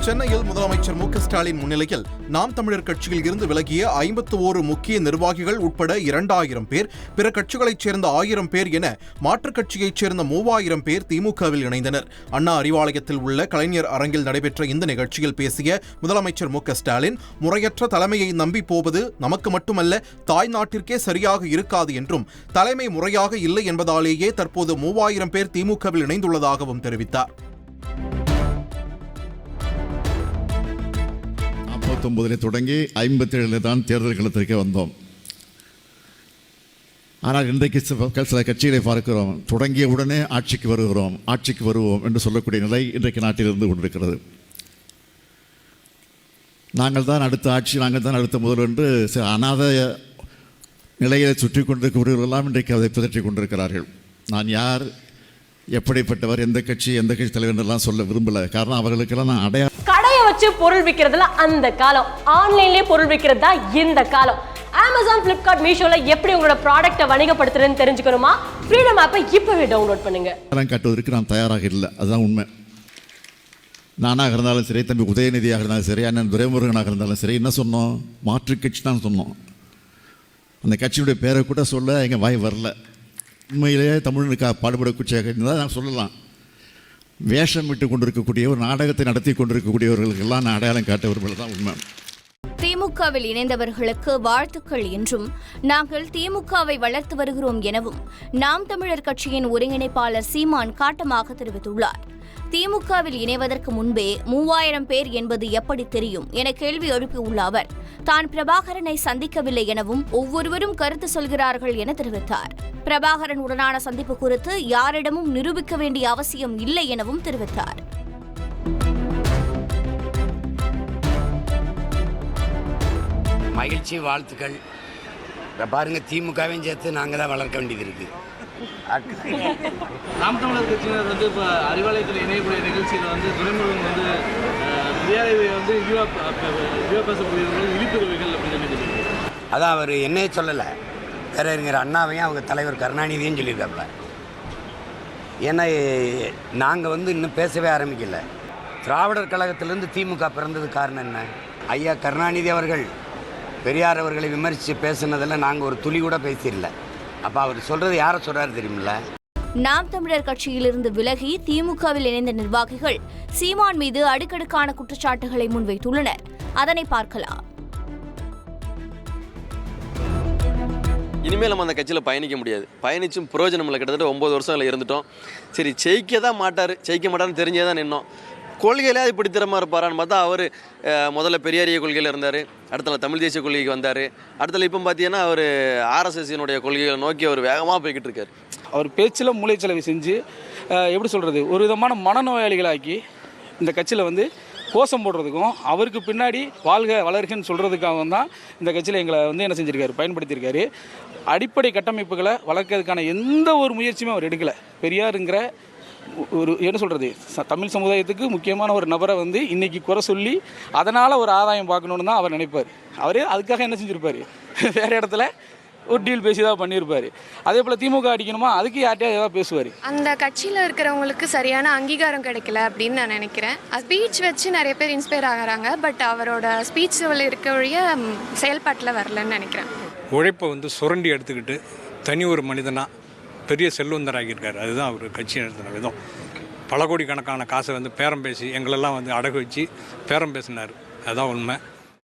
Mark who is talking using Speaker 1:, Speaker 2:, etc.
Speaker 1: சென்னையில் முதலமைச்சர் மு.க.ஸ்டாலின் முன்னிலையில் நாம் தமிழர் கட்சியில் இருந்து விலகிய 51 முக்கிய நிர்வாகிகள் உட்பட 2000 பேர், பிற கட்சிகளைச் சேர்ந்த 1000 பேர் என மாற்றுக் கட்சியைச் சேர்ந்த 3000 பேர் திமுகவில் இணைந்தனர். அண்ணா அறிவாலயத்தில் உள்ள கலைஞர் அரங்கில் நடைபெற்ற இந்த நிகழ்ச்சியில் பேசிய முதலமைச்சர் மு.க.ஸ்டாலின், முறையற்ற தலைமையை நம்பி போவது நமக்கு மட்டுமல்ல, தாய் நாட்டிற்கே சரியாக இருக்காது என்றும், தலைமை முறையாக இல்லை என்பதாலேயே தற்போது 3000 பேர் திமுகவில் இணைந்துள்ளதாகவும் தெரிவித்தார்.
Speaker 2: 49 தொடங்கி 57 தான் தேர்தல் களத்திற்கு வந்தோம். ஆனால் இன்றைக்கு சில கட்சிகளை பார்க்கிறோம், தொடங்கிய உடனே ஆட்சிக்கு வருவோம் என்று சொல்லக்கூடிய நிலை இன்றைக்கு நாட்டில் இருந்து கொண்டிருக்கிறது. நாங்கள் தான் அடுத்த ஆட்சி, நாங்கள் தான் அடுத்த முதல் என்று அநாத நிலையை சுற்றி கொண்டிருக்கிறவர்களெல்லாம் இன்றைக்கு அதை பிதற்றிக் கொண்டிருக்கிறார்கள். நான் யார், எப்படிப்பட்டவர், எந்த கட்சி தலைவர் என்றெல்லாம் சொல்ல விரும்பல. காரணம், அவர்களுக்கெல்லாம் நான்
Speaker 3: கடையை வச்சு பொருள் விற்கிறதுல அந்த காலம், ஆன்லைன்லயே பொருள் விற்கிறது தான் இந்த காலம். Amazon, Flipkart, Meeshoல எப்படி உங்களோட ப்ராடக்ட்டை வணிகப்படுத்துறதுன்னு தெரிஞ்சுக்கணுமா? ஃப்ரீடம் ஆப்பை இப்பவே டவுன்லோட் பண்ணுங்க.
Speaker 2: காட்டுவதற்கு நான் தயாராக இல்லை, அதுதான் உண்மை. நானாக இருந்தாலும் சரி, தம்பி உதயநிதியாக இருந்தாலும் சரி, அண்ணன் துரைமுருகனாக இருந்தாலும் சரி, என்ன சொன்னோம்? மாற்றுக் கட்சி தான் சொன்னோம். அந்த கட்சியுடைய பேரை கூட சொல்ல எங்கள் வாய் வரல. உண்மையிலேயே தமிழனுக்காக பாடுபடக்கூடிய தான் நான் சொல்லலாம். வேஷம் விட்டு கொண்டிருக்கக்கூடிய ஒரு நாடகத்தை நடத்தி கொண்டிருக்கக்கூடியவர்களுக்கெல்லாம் நான் அடையாளம் காட்ட விரும்பல தான் உண்மை.
Speaker 4: திமுகவில் இணைந்தவர்களுக்கு வாழ்த்துக்கள் என்றும், நாங்கள் திமுகவை வளர்த்து வருகிறோம் எனவும் நாம் தமிழர் கட்சியின் ஒருங்கிணைப்பாளர் சீமான் காட்டமாக தெரிவித்துள்ளார். திமுகவில் இணைவதற்கு முன்பே 3000 பேர் என்பது எப்படி தெரியும் என கேள்வி எழுப்பியுள்ள அவர், தான் பிரபாகரனை சந்திக்கவில்லை எனவும் ஒவ்வொருவரும் கருத்து சொல்கிறார்கள் என தெரிவித்தார். பிரபாகரன் உடனான சந்திப்பு குறித்து யாரிடமும் நிரூபிக்க வேண்டிய அவசியம் இல்லை எனவும் தெரிவித்தார்.
Speaker 5: மகிழ்ச்சி, வாழ்த்துக்கள். பாருங்க, திமுகவையும் சேர்த்து நாங்கள் தான் வளர்க்க வேண்டியது இருக்கு.
Speaker 6: நாம் தமிழர் கட்சியினர் வந்து இப்போ அறிவாலயத்தில் இணையக்கூடிய நிகழ்ச்சியில் வந்து துரைமுருகன் வந்து மரியாதையை வந்து யுவா பேசக்கூடியவர்கள் இழிப்புறவைகள் அப்படின்னு சொல்லி,
Speaker 5: அதான் அவர் என்னையே சொல்லலை, பேரறிஞர் அண்ணாவையும் அவங்க தலைவர் கருணாநிதியும் சொல்லியிருக்காப்புல. ஏன்னா நாங்கள் வந்து இன்னும் பேசவே ஆரம்பிக்கல. திராவிடர் கழகத்திலேருந்து திமுக பிறந்தது காரணம் என்ன? ஐயா கருணாநிதி அவர்கள் பெரியார் அவர்களை விமர்சித்து பேசுனதில் நாங்கள் ஒரு துளி கூட பேசிடல. அப்போ அவர் சொல்கிறது யாரை சொல்கிறாரு தெரியுமில்ல?
Speaker 4: நாம் தமிழர் கட்சியிலிருந்து விலகி திமுகவில் இணைந்த நிர்வாகிகள் சீமான் மீது அடுக்கடுக்கான குற்றச்சாட்டுகளை முன்வைத்துள்ளனர். அதனை பார்க்கலாம்.
Speaker 7: இனிமேல் நம்ம அந்த கட்சியில் பயணிக்க முடியாது. பயணிச்சும் பிரயோஜனம் இல்லை. கிட்டத்தட்ட 9 வருஷம் இருந்துட்டோம். சரி, ஜெயிக்க மாட்டார்னு தெரிஞ்சே தான் நின்னோம். கொள்கையிலே அது இப்படி திறமாக இருப்பாரான்னு பார்த்தா, அவர் முதல்ல பெரியாரிய கொள்கையில் இருந்தார், அடுத்தல தமிழ் தேசிய கொள்கைக்கு வந்தார், அடுத்தல இப்போ பார்த்தீங்கன்னா அவர் ஆர்எஸ்எஸ்ஸினுடைய கொள்கைகளை நோக்கி அவர் வேகமாக போய்கிட்டு இருக்கார்.
Speaker 6: அவர் பேச்சில் மூளைச்சலவை செஞ்சு எப்படி சொல்கிறது, ஒரு விதமான மனநோயாளிகளாக்கி இந்த கட்சியில் வந்து கோஷம் போடுறதுக்கும், அவருக்கு பின்னாடி வாழ்க வளர்கன்னு சொல்கிறதுக்காக தான் இந்த கட்சியில் எங்களை வந்து என்ன செஞ்சுருக்காரு, பயன்படுத்தியிருக்காரு. அடிப்படை கட்டமைப்புகளை வளர்க்கறதுக்கான எந்த ஒரு முயற்சியுமே அவர் எடுக்கலை. பெரியாருங்கிற ஒரு என்ன சொல்கிறது, தமிழ் சமுதாயத்துக்கு முக்கியமான ஒரு நபரை வந்து இன்றைக்கி குறை சொல்லி அதனால் ஒரு ஆதாயம் பார்க்கணுன்னு தான் அவர் நினைப்பார். அவர் அதுக்காக என்ன செஞ்சுருப்பார், வேறு இடத்துல ஒரு டீல் பேசி தான் பண்ணியிருப்பார். அதே போல் திமுக அடிக்கணுமா, அதுக்கு யார்ட்டையா ஏதாவது பேசுவார்.
Speaker 8: அந்த கட்சியில் இருக்கிறவங்களுக்கு சரியான அங்கீகாரம் கிடைக்கல அப்படின்னு நான் நினைக்கிறேன். ஸ்பீச் வச்சு நிறைய பேர் இன்ஸ்பயர் ஆகிறாங்க, பட் அவரோட ஸ்பீச்சில் இருக்கக்கூடிய செயல்பாட்டில் வரலன்னு நினைக்கிறேன்.
Speaker 9: உழைப்பை வந்து சுரண்டி எடுத்துக்கிட்டு தனி ஒரு மனிதனாக பெரிய செல்வந்தராகியிருக்காரு. அதுதான் அவர் கட்சி நடத்தின விதம். பல கோடி கணக்கான காசை வந்து பேரம் பேசி எங்களெல்லாம் வந்து அடகு வச்சு பேரம் பேசினார். அதுதான் உண்மை.